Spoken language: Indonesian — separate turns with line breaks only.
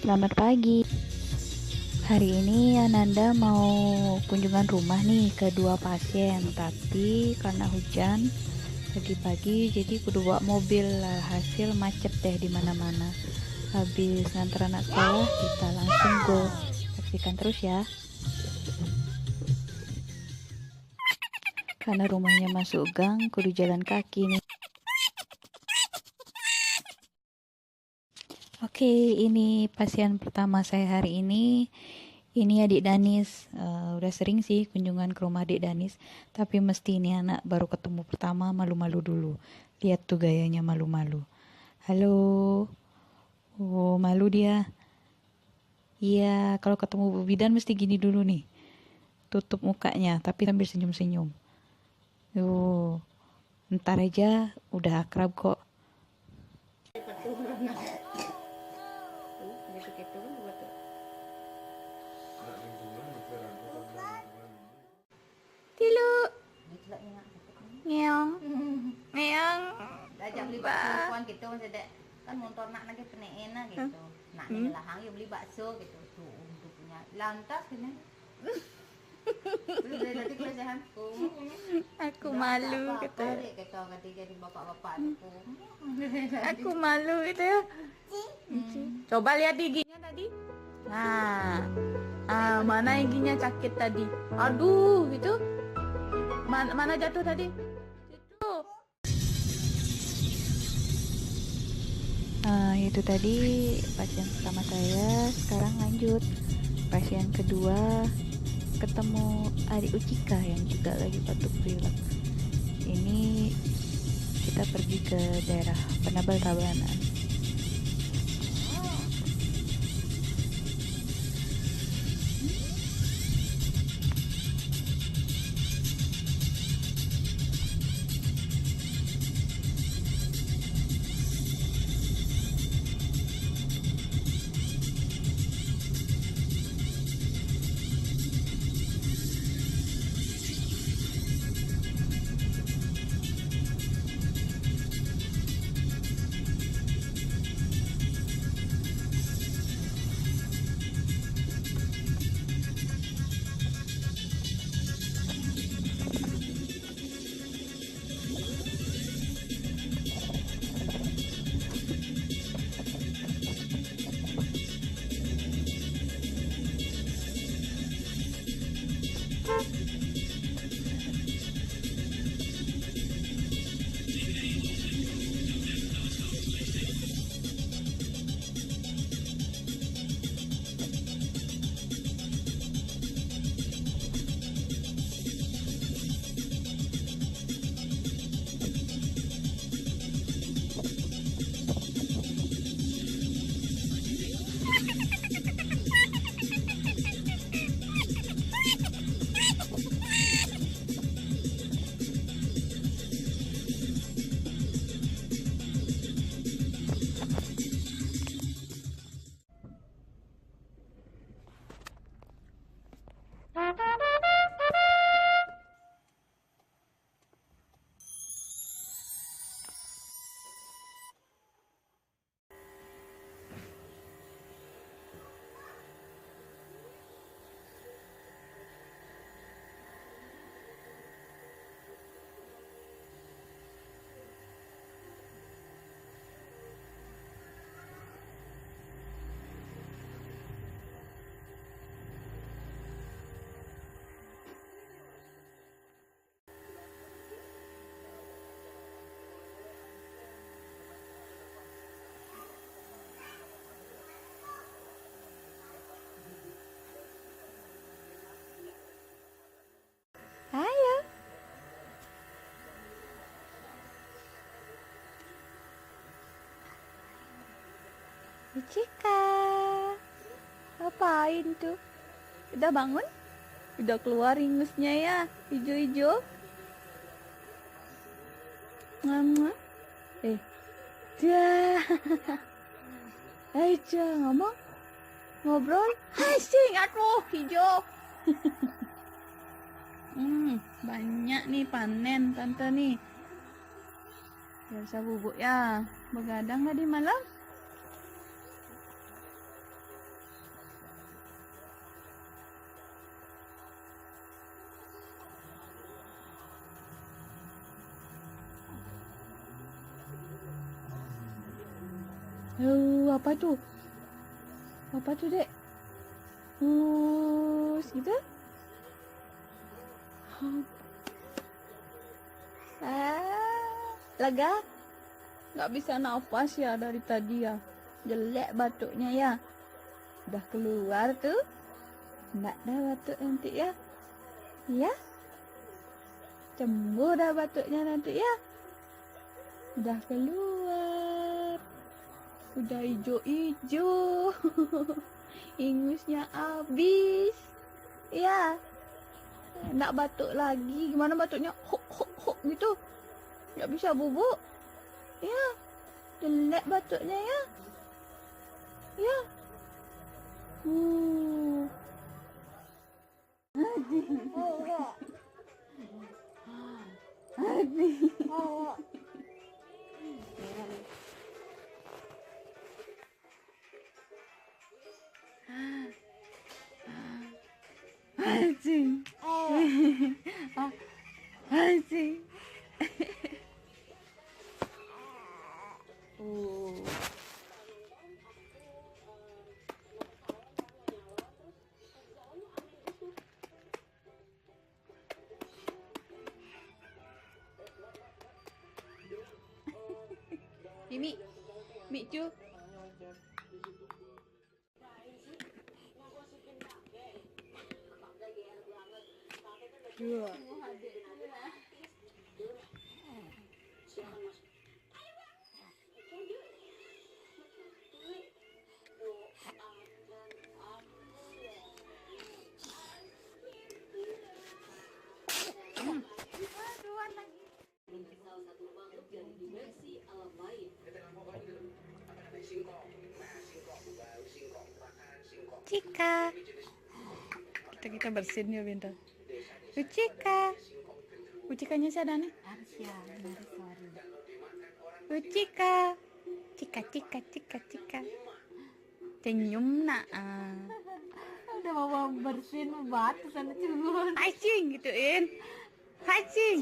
Selamat pagi. Hari ini Ananda mau kunjungan rumah nih ke dua pasien, tapi karena hujan pagi-pagi jadi kudu bawa mobil, hasil macet deh di mana-mana. Habis nganter anak sekolah, kita langsung go. Saksikan terus ya. Karena rumahnya masuk gang, kudu jalan kaki nih. Oke, ini pasien pertama saya hari ini. Ini adik Danis. Udah sering sih kunjungan ke rumah adik Danis, tapi mesti ini anak baru ketemu pertama malu-malu dulu. Lihat tuh gayanya malu-malu. Halo. Oh, malu dia. Iya, kalau ketemu Bu Bidan mesti gini dulu nih. Tutup mukanya, tapi sambil senyum-senyum. Ntar aja udah akrab kok. Tilu. Ngeong. Ngeong.
Diajak beli bakso kawan gitu maksudnya kan motor nak lagi peneena gitu. Nak ni lahang yo beli bakso gitu. Tuh untuk punya lantas gini. Beli dari tadi kelesahan.
Aku malu kata.
Kata ketiga di bapak-bapak aku.
Aku malu gitu ya. Coba lihat giginya tadi. Nah, mana giginya sakit tadi? Aduh, gitu. Mana jatuh tadi? Situ. Itu tadi pasien pertama saya. Sekarang lanjut pasien kedua, ketemu adik Ucika yang juga lagi batuk pilek. Ini kita pergi ke daerah Penabal Tabanan. Ayo. Cika, ngapain tuh? Udah bangun? Udah keluar ingusnya ya, hijau-hijau. Mama, dah. Ayo ngomong, ngobrol. Hai sing, aduh hijau. Banyak nih panen tante nih. Biasa bubuk ya, begadang tadi malam. Apa tuh? Apa tuh, Dek? Gitu? Lega? Nggak bisa nafas ya dari tadi ya. Jelek batuknya ya. Udah keluar tuh. Nggak ada batuk nanti ya. Ya? Sembuh dah batuknya nanti ya. Udah keluar. Udah hijau-hijau. Ingusnya habis. Ya. Nggak batuk lagi. Gimana batuknya? Hok gitu. Nggak bisa bubuk. Ya. Jelek batuknya ya. Ya. Anjing. Anjing. Ini Micu. Dua. Cika. Kita bersihin ya Binta. Cika. Cikanya siapa nih?
Arsya, Mariswari.
Cika. Cika. Senyum nak.
Udah mau bersihin batu sana curun.
Hacing gituin. Hacing.